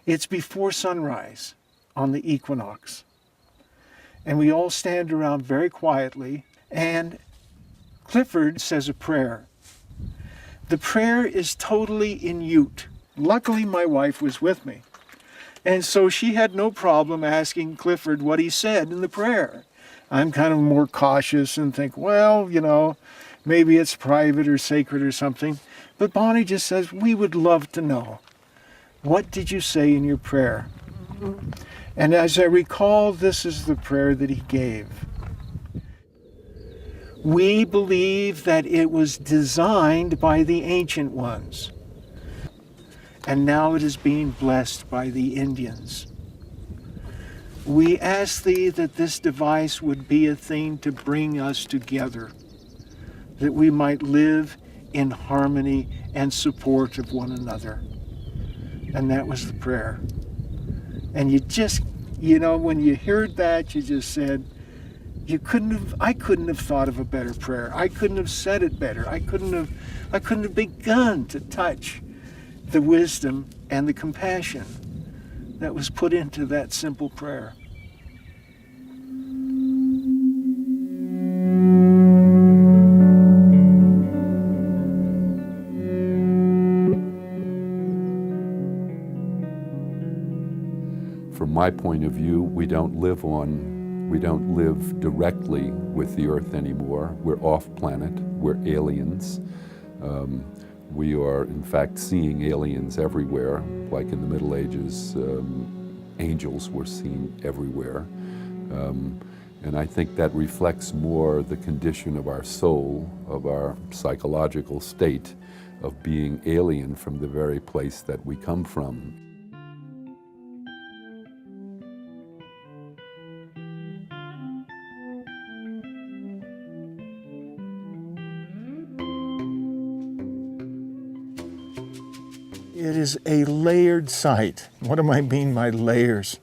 It's before sunrise on the equinox. And we all stand around very quietly, and Clifford says a prayer. The prayer is totally in Ute. Luckily, my wife was with me. And so she had no problem asking Clifford what he said in the prayer. I'm kind of more cautious and think, well, maybe it's private or sacred or something. But Bonnie just says, we would love to know. What did you say in your prayer? And as I recall, this is the prayer that he gave. We believe that it was designed by the ancient ones, and now it is being blessed by the Indians. We ask thee that this device would be a thing to bring us together, that we might live in harmony and support of one another. And that was the prayer. And you just, when you heard that, you just said, I couldn't have thought of a better prayer. I couldn't have said it better. I couldn't have begun to touch the wisdom and the compassion that was put into that simple prayer. From my point of view, we don't live directly with the Earth anymore. We're off planet, we're aliens. We are, in fact, seeing aliens everywhere. Like in the Middle Ages, angels were seen everywhere. And I think that reflects more the condition of our soul, of our psychological state, of being alien from the very place that we come from. It is a layered site. What do I mean by layers?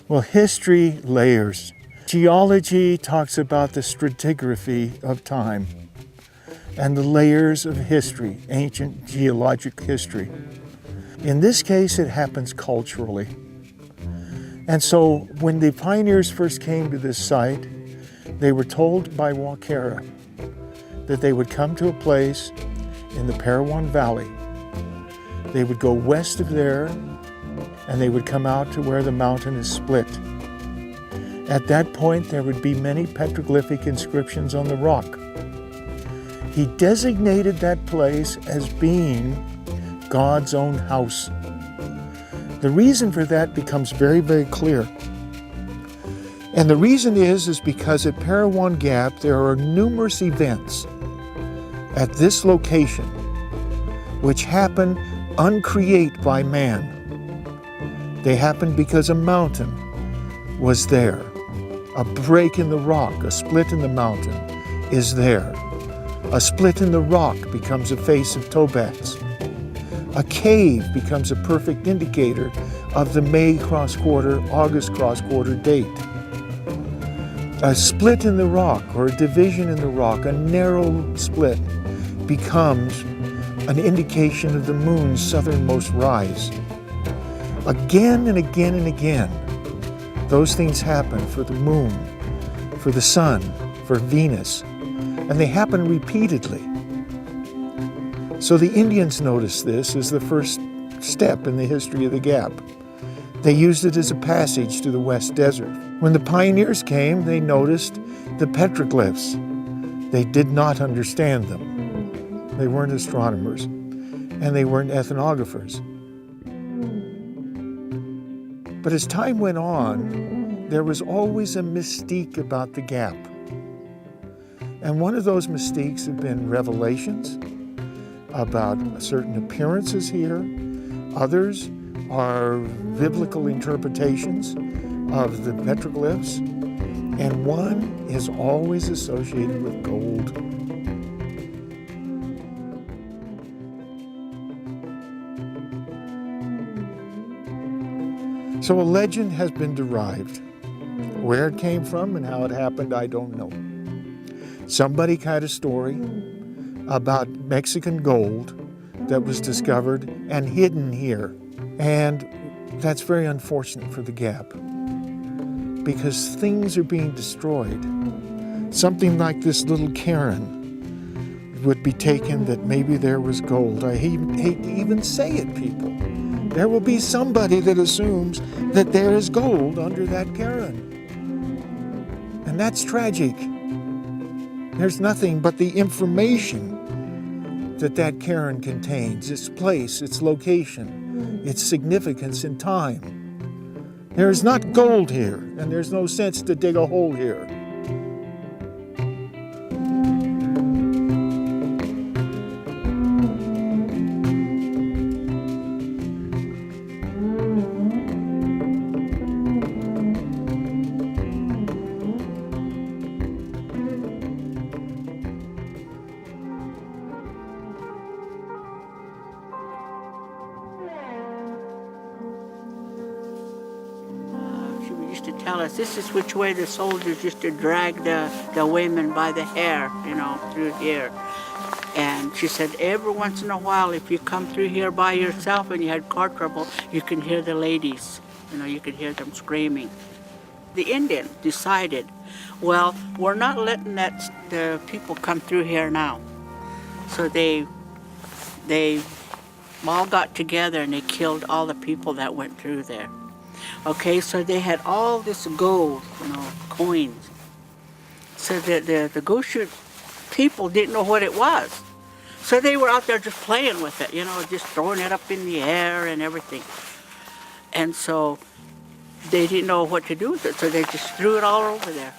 Well, history layers. Geology talks about the stratigraphy of time and the layers of history, ancient geologic history. In this case, it happens culturally. And so when the pioneers first came to this site, they were told by Wa-Kara that they would come to a place in the Parowan Valley. They would go west of there, and they would come out to where the mountain is split. At that point, there would be many petroglyphic inscriptions on the rock. He designated that place as being God's own house. The reason for that becomes very, very clear. And the reason is because at Parowan Gap, there are numerous events at this location which happen uncreate by man. They happened because a mountain was there. A break in the rock, a split in the mountain is there. A split in the rock becomes a face of Tobats. A cave becomes a perfect indicator of the May cross-quarter, August cross-quarter date. A split in the rock, or a division in the rock, a narrow split, becomes an indication of the moon's southernmost rise. Again and again and again, those things happen for the moon, for the sun, for Venus, and they happen repeatedly. So the Indians noticed this as the first step in the history of the Gap. They used it as a passage to the West Desert. When the pioneers came, they noticed the petroglyphs. They did not understand them. They weren't astronomers, and they weren't ethnographers. But as time went on, there was always a mystique about the Gap. And one of those mystiques have been revelations about certain appearances here. Others are biblical interpretations of the petroglyphs. And one is always associated with gold. So a legend has been derived. Where it came from and how it happened, I don't know. Somebody had a story about Mexican gold that was discovered and hidden here. And That's very unfortunate for the Gap, because things are being destroyed. Something like this little cairn would be taken that maybe there was gold. I hate to even say it, people. There will be somebody that assumes that there is gold under that cairn. And that's tragic. There's nothing but the information that that cairn contains, its place, its location, its significance in time. There is not gold here, and there's no sense to dig a hole here. Used to tell us this is which way the soldiers used to drag the women by the hair, through here. And she said every once in a while, if you come through here by yourself and you had car trouble, you can hear the ladies, you can hear them screaming. The Indian decided, well, we're not letting the people come through here now. So they all got together and they killed all the people that went through there. Okay, so they had all this gold, coins. So the Goshute people didn't know what it was. So they were out there just playing with it, just throwing it up in the air and everything. And so they didn't know what to do with it, so they just threw it all over there.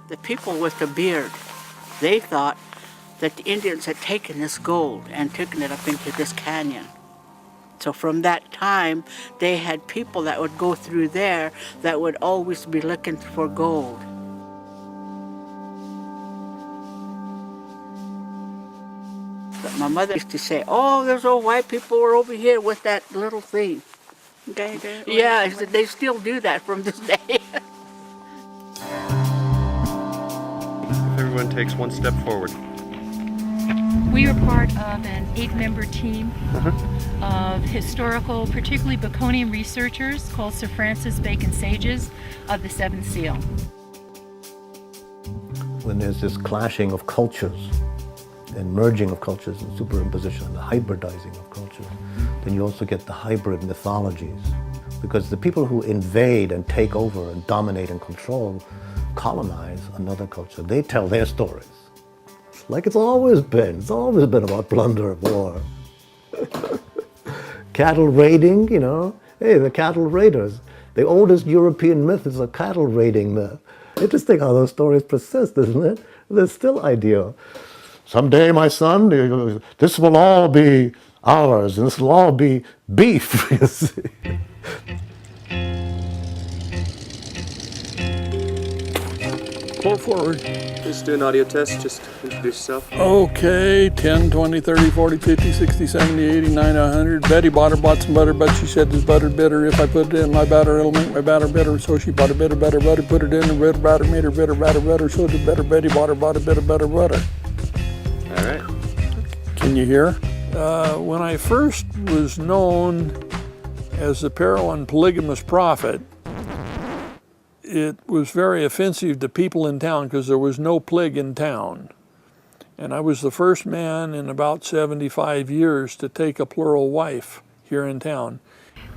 The people with the beard, they thought that the Indians had taken this gold and taken it up into this canyon. So from that time, they had people that would go through there that would always be looking for gold. But my mother used to say, oh, those old white people were over here with that little thing. Okay. Yeah, they still do that from this day. If everyone takes one step forward. We are part of an 8-member team of historical, particularly Baconian researchers called Sir Francis Bacon Sages of the Seventh Seal. When there's this clashing of cultures and merging of cultures and superimposition and the hybridizing of cultures, then you also get the hybrid mythologies. Because the people who invade and take over and dominate and control, colonize another culture, they tell their stories. Like it's always been. It's always been about plunder and war. Cattle raiding, hey, the cattle raiders. The oldest European myth is a cattle raiding myth. Interesting how those stories persist, isn't it? They're still ideal. Someday, my son, this will all be ours, and this will all be beef, you see. Pull forward. Just do an audio test, just introduce yourself. Okay, 10, 20, 30, 40, 50, 60, 70, 80, 90, 100. Betty bought some butter, but she said this butter bitter. If I put it in my batter, it'll make my batter bitter. So she bought a bit of butter, put it in the bitter batter, made her bitter, batter. So the better Betty bought a bit of butter. All right. Can you hear? When I first was known as the Parowan polygamous prophet, it was very offensive to people in town because there was no plig in town. And I was the first man in about 75 years to take a plural wife here in town.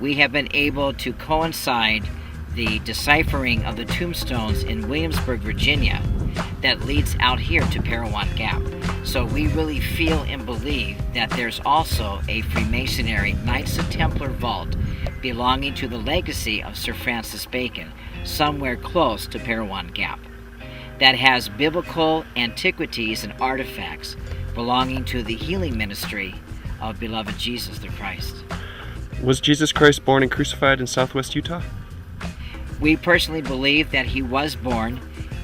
We have been able to coincide the deciphering of the tombstones in Williamsburg, Virginia, that leads out here to Parowan Gap. So we really feel and believe that there's also a Freemasonry Knights of Templar vault belonging to the legacy of Sir Francis Bacon, somewhere close to Parowan Gap, that has biblical antiquities and artifacts belonging to the healing ministry of beloved Jesus the Christ. Was Jesus Christ born and crucified in southwest Utah? We personally believe that he was born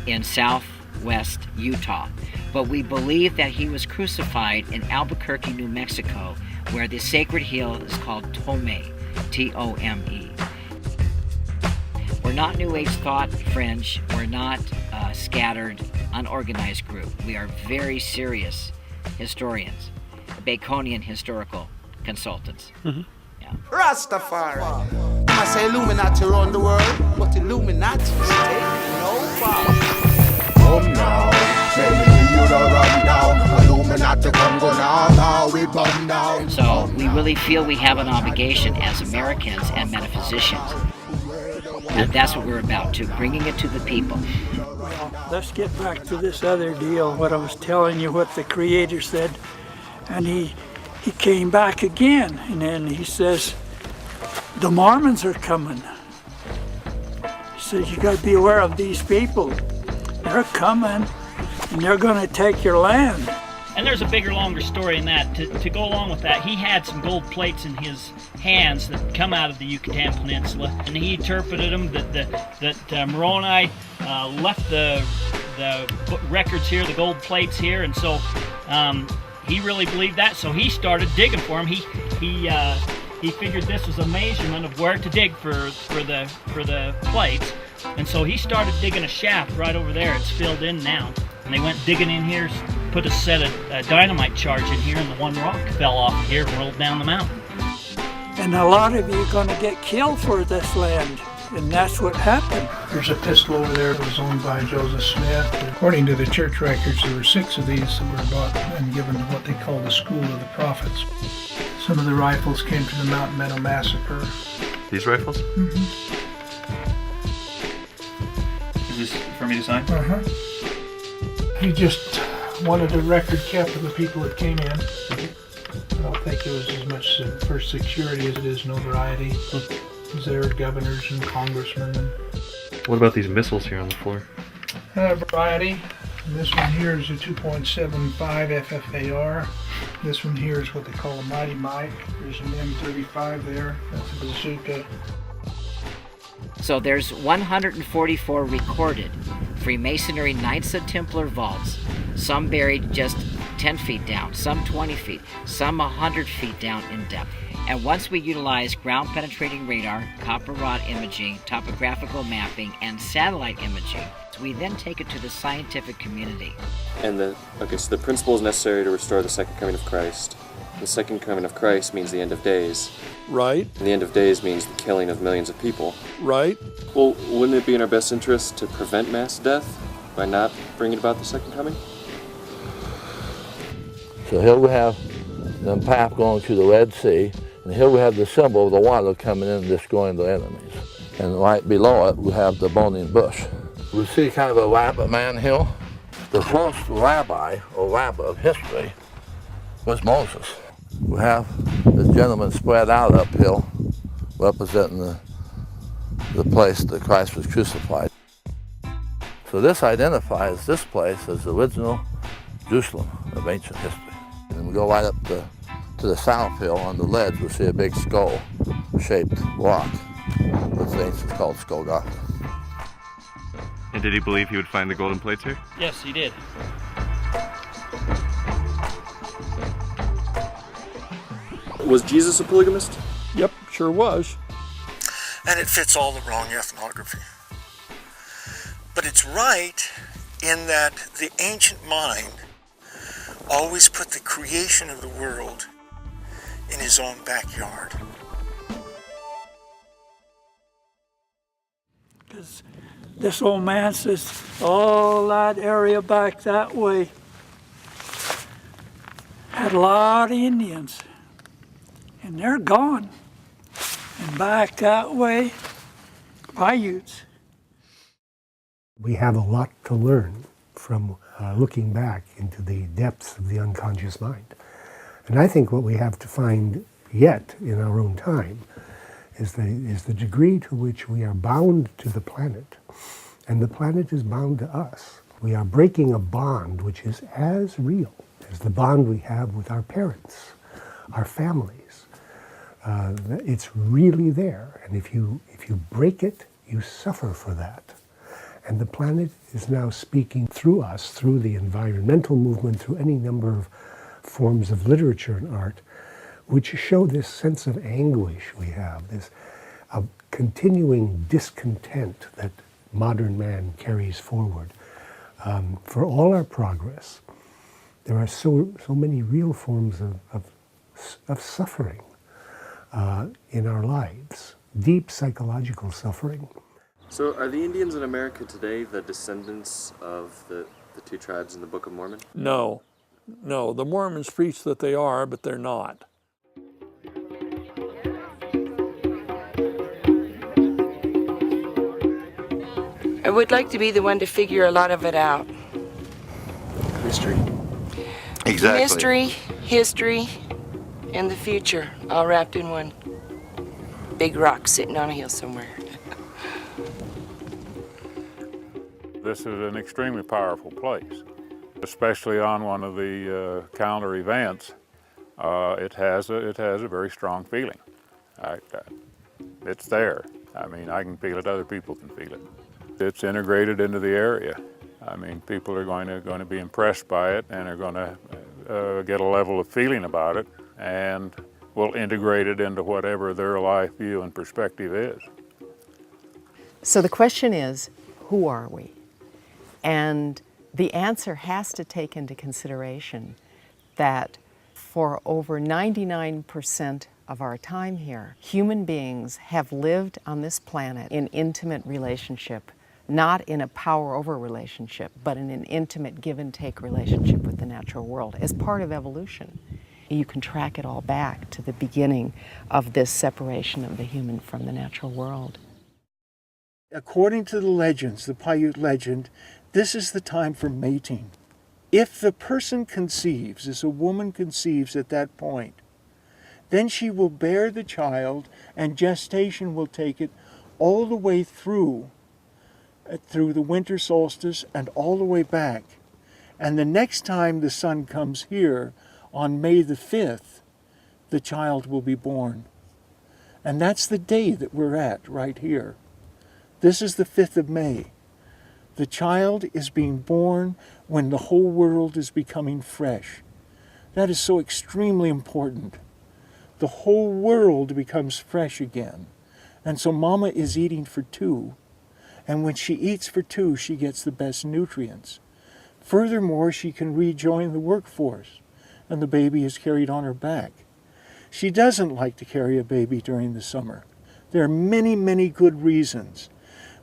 in southwest Utah, but we believe that he was crucified in Albuquerque, New Mexico, where the sacred hill is called Tome, T-O-M-E. We're not New Age thought fringe. We're not a scattered, unorganized group. We are very serious historians, Baconian historical consultants. Rastafari. I say Illuminati run the world, but Illuminati take no power. Come now, say me you don't run down. Illuminati come go now we burn down. So we really feel we have an obligation as Americans and metaphysicians. And that's what we're about, too, bringing it to the people. Let's get back to this other deal, what I was telling you, what the Creator said. And he came back again, and then he says, the Mormons are coming. He says, you got to be aware of these people. They're coming, and they're going to take your land. And there's a bigger, longer story in that. To go along with that, he had some gold plates in his hands that come out of the Yucatan Peninsula, and he interpreted them that Moroni left the records here, the gold plates here, and so he really believed that. So he started digging for them. He figured this was a measurement of where to dig for the plates, and so he started digging a shaft right over there. It's filled in now, and they went digging in here, put a set of dynamite charge in here, and the one rock fell off of here and rolled down the mountain. And a lot of you are going to get killed for this land, and that's what happened. There's a pistol over there that was owned by Joseph Smith. According to the church records, there were 6 of these that were bought and given to what they call the School of the Prophets. Some of the rifles came to the Mount Meadow Massacre. These rifles? Mm-hmm. Is this for me to sign? Uh-huh. He just wanted a record kept of the people that came in. I don't think it was as much for security as it is notoriety. Because there are governors and congressmen. What about these missiles here on the floor? Variety. And this one here is a 2.75 FFAR. This one here is what they call a Mighty Mike. There's an M35 there. That's a bazooka. So there's 144 recorded Freemasonry Knights of Templar vaults, some buried just 10 feet down, some 20 feet, some 100 feet down in depth. And once we utilize ground-penetrating radar, copper rod imaging, topographical mapping, and satellite imaging, we then take it to the scientific community. And so the principle is necessary to restore the second coming of Christ. The second coming of Christ means the end of days. Right. And the end of days means the killing of millions of people. Right. Well, wouldn't it be in our best interest to prevent mass death by not bringing about the second coming? So here we have the path going to the Red Sea, and here we have the symbol of the water coming in and destroying the enemies. And right below it, we have the burning bush. We see kind of a rabbit man hill. The first rabbi or rabbi of history was Moses. We have this gentleman spread out uphill, representing the place that Christ was crucified. So this identifies this place as the original Jerusalem of ancient history. And we go right up to the south hill on the ledge, we'll see a big skull-shaped rock. That's ancient, called Golgotha. And did he believe he would find the golden plates here? Yes, he did. Was Jesus a polygamist? Yep, sure was. And it fits all the wrong ethnography. But it's right in that the ancient mind always put the creation of the world in his own backyard. Because this old man says, all that area back that way had a lot of Indians. And they're gone. And back that way, Paiutes. We have a lot to learn from looking back into the depths of the unconscious mind. And I think what we have to find yet in our own time is the degree to which we are bound to the planet, and the planet is bound to us. We are breaking a bond which is as real as the bond we have with our parents, our families. It's really there, and if you break it, you suffer for that. And the planet is now speaking through us, through the environmental movement, through any number of forms of literature and art, which show this sense of anguish we have, this continuing discontent that modern man carries forward. For all our progress, there are so many real forms of of suffering in our lives, deep psychological suffering. So are the Indians in America today the descendants of the two tribes in the Book of Mormon? No, no, the Mormons preach that they are, but they're not. I would like to be the one to figure a lot of it out. Mystery. Exactly. Mystery, history, and the future, all wrapped in one big rock sitting on a hill somewhere. This is an extremely powerful place, especially on one of the calendar events. It has a very strong feeling. It's there. I mean, I can feel it. Other people can feel it. It's integrated into the area. I mean, people are going to be impressed by it and are going to get a level of feeling about it, and will integrate it into whatever their life view and perspective is. So the question is, who are we? And the answer has to take into consideration that for over 99% of our time here, human beings have lived on this planet in intimate relationship, not in a power-over relationship, but in an intimate give-and-take relationship with the natural world as part of evolution. You can track it all back to the beginning of this separation of the human from the natural world. According to the legends, the Paiute legend, this is the time for mating. If the person conceives, as a woman conceives at that point, then she will bear the child, and gestation will take it all the way through the winter solstice and all the way back. And the next time the sun comes here, on May the 5th, the child will be born. And that's the day that we're at right here. This is the 5th of May. The child is being born when the whole world is becoming fresh. That is so extremely important. The whole world becomes fresh again. And so Mama is eating for two. And when she eats for two, she gets the best nutrients. Furthermore, she can rejoin the workforce, and the baby is carried on her back. She doesn't like to carry a baby during the summer. There are many, many good reasons.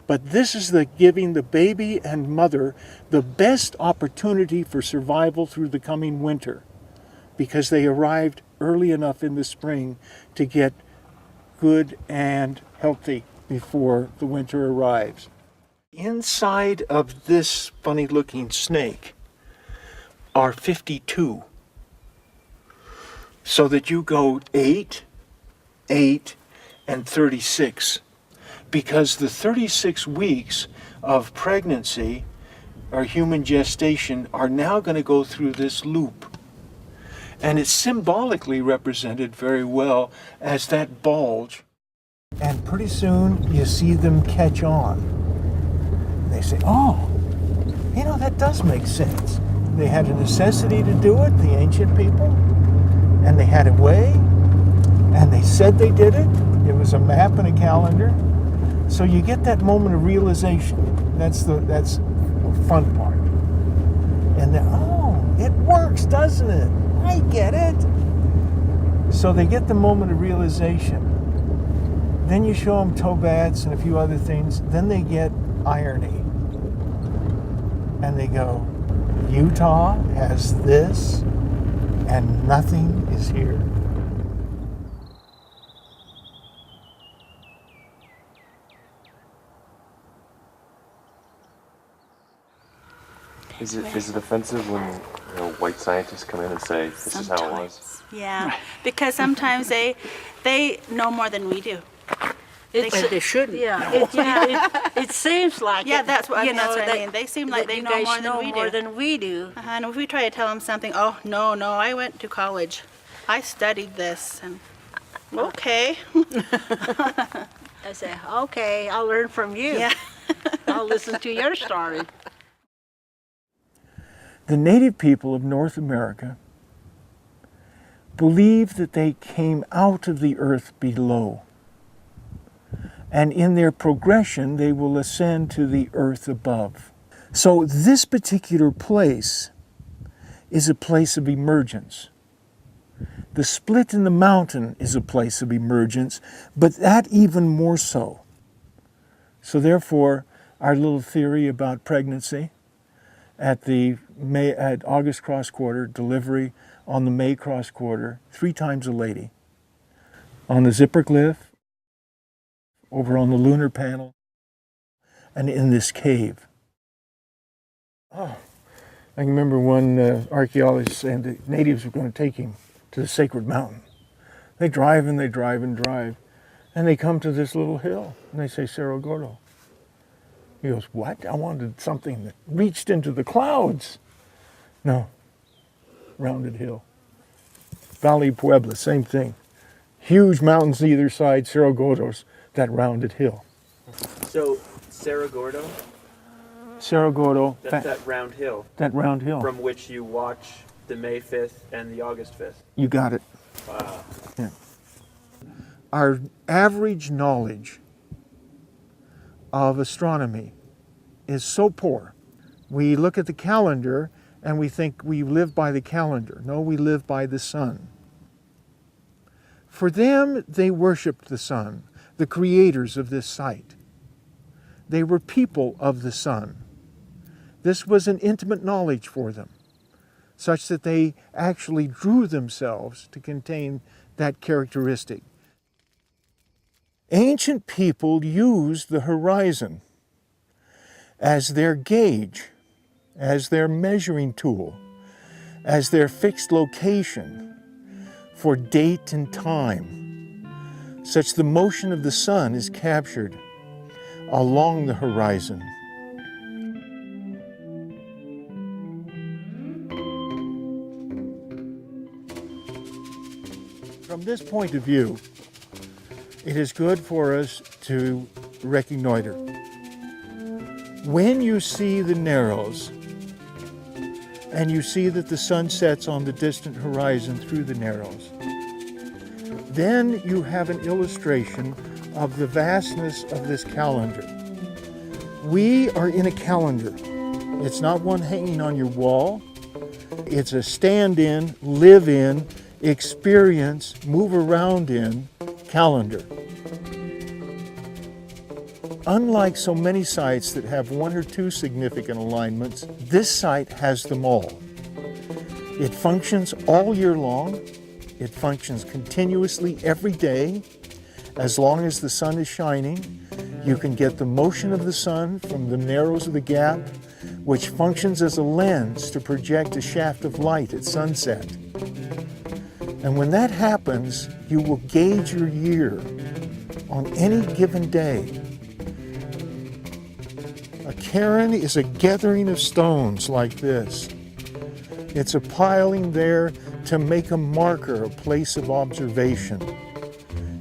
But this is giving the baby and mother the best opportunity for survival through the coming winter, because they arrived early enough in the spring to get good and healthy before the winter arrives. Inside of this funny-looking snake are 52. So that you go 8, 8, and 36. Because the 36 weeks of pregnancy or human gestation are now going to go through this loop. And it's symbolically represented very well as that bulge. And pretty soon you see them catch on. They say, oh, you know, that does make sense. They had a necessity to do it, the ancient people, and they had a way, and they said they did it. It was a map and a calendar. So you get that moment of realization. That's the fun part. And then, oh, it works, doesn't it? I get it. So they get the moment of realization. Then you show them Tobats and a few other things. Then they get irony. And they go, Utah has this, and nothing is here. Is it offensive when white scientists come in and say this is how it was? Yeah, because sometimes they know more than we do. They shouldn't. Yeah, It seems like yeah, it. that's what, That's what I that- mean. They seem like that they you know guys more know than we more do. than we do. And if we try to tell them something, oh no, I went to college, I studied this, and okay. I say, okay, I'll learn from you. Yeah. I'll listen to your story. The native people of North America believe that they came out of the earth below. And in their progression, they will ascend to the earth above. So this particular place is a place of emergence. The split in the mountain is a place of emergence, but that even more so. So therefore, our little theory about pregnancy at August cross quarter, delivery on the May cross quarter, 3 times a lady. On the Zipper Glyph, over on the lunar panel, and in this cave. Oh, I can remember one archaeologist saying the natives were going to take him to the sacred mountain. They drive and they drive and drive, and they come to this little hill, and they say, Cerro Gordo. He goes, what? I wanted something that reached into the clouds. No, rounded hill. Valley Puebla, same thing. Huge mountains either side, Cerro Gordo's that rounded hill. So, Cerro Gordo? Cerro Gordo. That's that round hill. That round hill. From which you watch the May 5th and the August 5th. You got it. Wow. Yeah. Our average knowledge of astronomy is so poor. We look at the calendar and we think we live by the calendar. No, we live by the sun. For them, they worshiped the sun, the creators of this site. They were people of the sun. This was an intimate knowledge for them, such that they actually drew themselves to contain that characteristic. Ancient people used the horizon as their gauge, as their measuring tool, as their fixed location for date and time, such the motion of the sun is captured along the horizon. From this point of view, it is good for us to reconnoiter. When you see the Narrows, and you see that the sun sets on the distant horizon through the Narrows, then you have an illustration of the vastness of this calendar. We are in a calendar. It's not one hanging on your wall. It's a stand in, live in, experience, move around in calendar. Unlike so many sites that have 1 or 2 significant alignments, this site has them all. It functions all year long. It functions continuously every day. As long as the sun is shining, you can get the motion of the sun from the Narrows of the Gap, which functions as a lens to project a shaft of light at sunset. And when that happens, you will gauge your year on any given day. A cairn is a gathering of stones like this. It's a piling there to make a marker, a place of observation.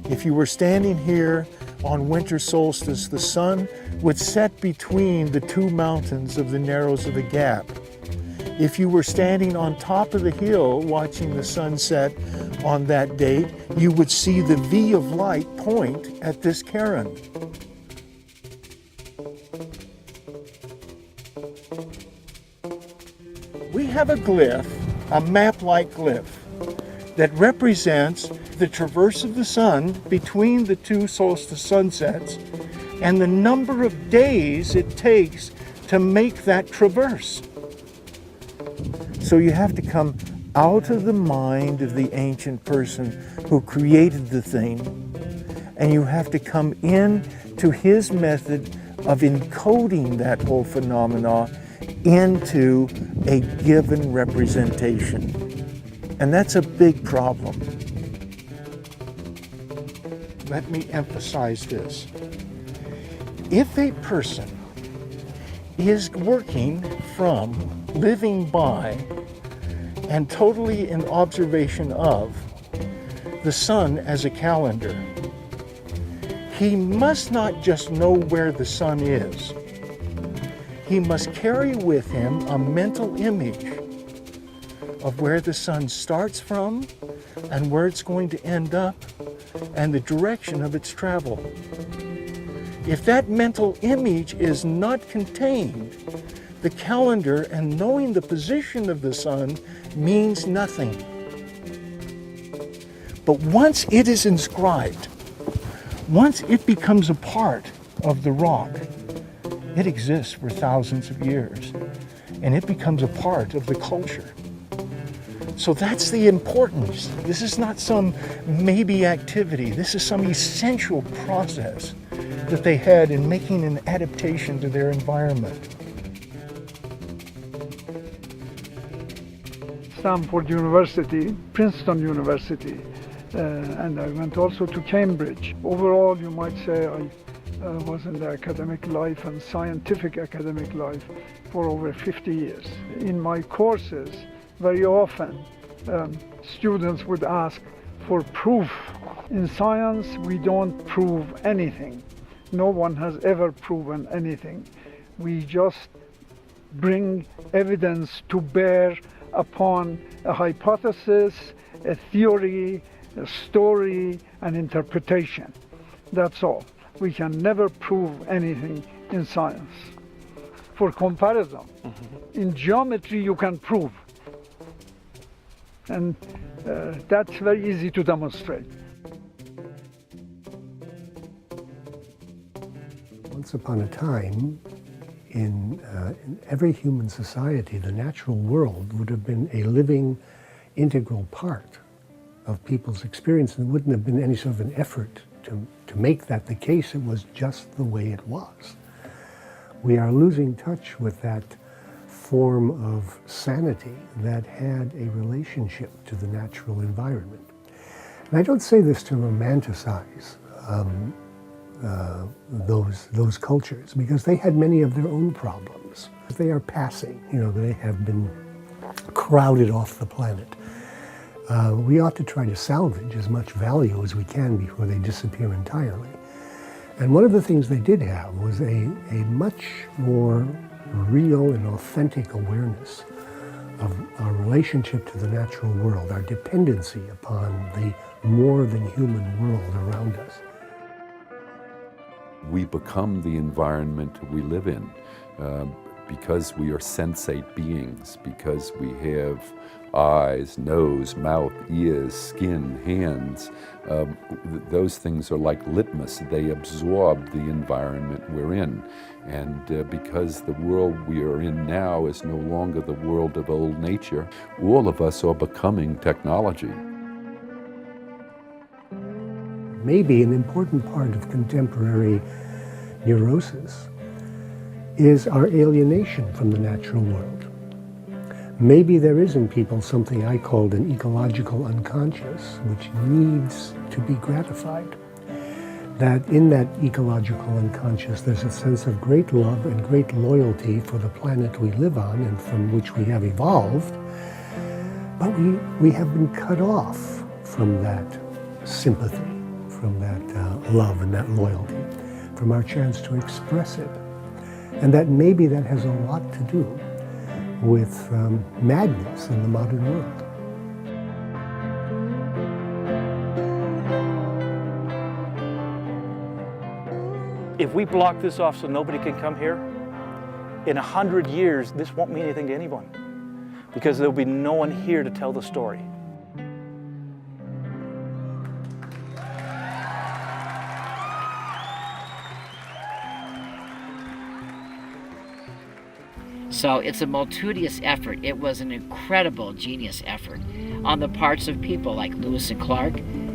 If you were standing here on winter solstice, the sun would set between the 2 mountains of the Narrows of the Gap. If you were standing on top of the hill watching the sunset on that date, you would see the V of light point at this cairn. We have a glyph, a map-like glyph, that represents the traverse of the sun between the 2 solstice sunsets and the number of days it takes to make that traverse. So you have to come out of the mind of the ancient person who created the thing, and you have to come in to his method of encoding that whole phenomena into a given representation. And that's a big problem. Let me emphasize this. If a person is working from, living by, and totally in observation of the sun as a calendar, he must not just know where the sun is. He must carry with him a mental image of where the sun starts from and where it's going to end up and the direction of its travel. If that mental image is not contained, the calendar and knowing the position of the sun means nothing. But once it is inscribed, once it becomes a part of the rock, it exists for thousands of years, and it becomes a part of the culture. So that's the importance. This is not some maybe activity. This is some essential process that they had in making an adaptation to their environment. Stanford University, Princeton University, and I went also to Cambridge. Overall, you might say I was in the academic life and scientific academic life for over 50 years. In my courses, very often students would ask for proof. In science, we don't prove anything. No one has ever proven anything. We just bring evidence to bear upon a hypothesis, a theory, a story, an interpretation. That's all. We can never prove anything in science. For comparison, in geometry you can prove. And that's very easy to demonstrate. Once upon a time, in every human society, the natural world would have been a living, integral part of people's experience, and there wouldn't have been any sort of an effort to make that the case. It was just the way it was. We are losing touch with that form of sanity that had a relationship to the natural environment. And I don't say this to romanticize those cultures, because they had many of their own problems. They are passing, they have been crowded off the planet. We ought to try to salvage as much value as we can before they disappear entirely. And one of the things they did have was a much more real and authentic awareness of our relationship to the natural world, our dependency upon the more than human world around us. We become the environment we live in because we are sensate beings, because we have eyes, nose, mouth, ears, skin, hands. Those things are like litmus. They absorb the environment we're in. And because the world we are in now is no longer the world of old nature, all of us are becoming technology. Maybe an important part of contemporary neurosis is our alienation from the natural world. Maybe there is in people something I called an ecological unconscious, which needs to be gratified. That in that ecological unconscious, there's a sense of great love and great loyalty for the planet we live on and from which we have evolved, but we have been cut off from that sympathy, from that love and that loyalty, from our chance to express it. And that maybe that has a lot to do with madness in the modern world. If we block this off so nobody can come here, in 100 years, this won't mean anything to anyone, because there'll be no one here to tell the story. So it's a multitudinous effort. It was an incredible genius effort on the parts of people like Lewis and Clark,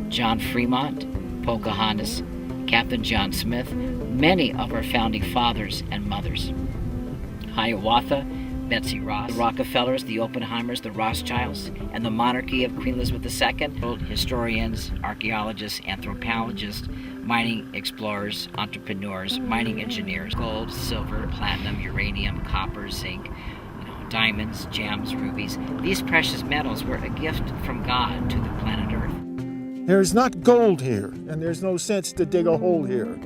John Fremont, Pocahontas, Captain John Smith, many of our founding fathers and mothers. Hiawatha, Betsy Ross, the Rockefellers, the Oppenheimers, the Rothschilds, and the monarchy of Queen Elizabeth II, historians, archaeologists, anthropologists, mining explorers, entrepreneurs, mining engineers, gold, silver, platinum, uranium, copper, zinc, diamonds, gems, rubies. These precious metals were a gift from God to the planet Earth. There's not gold here, and there's no sense to dig a hole here.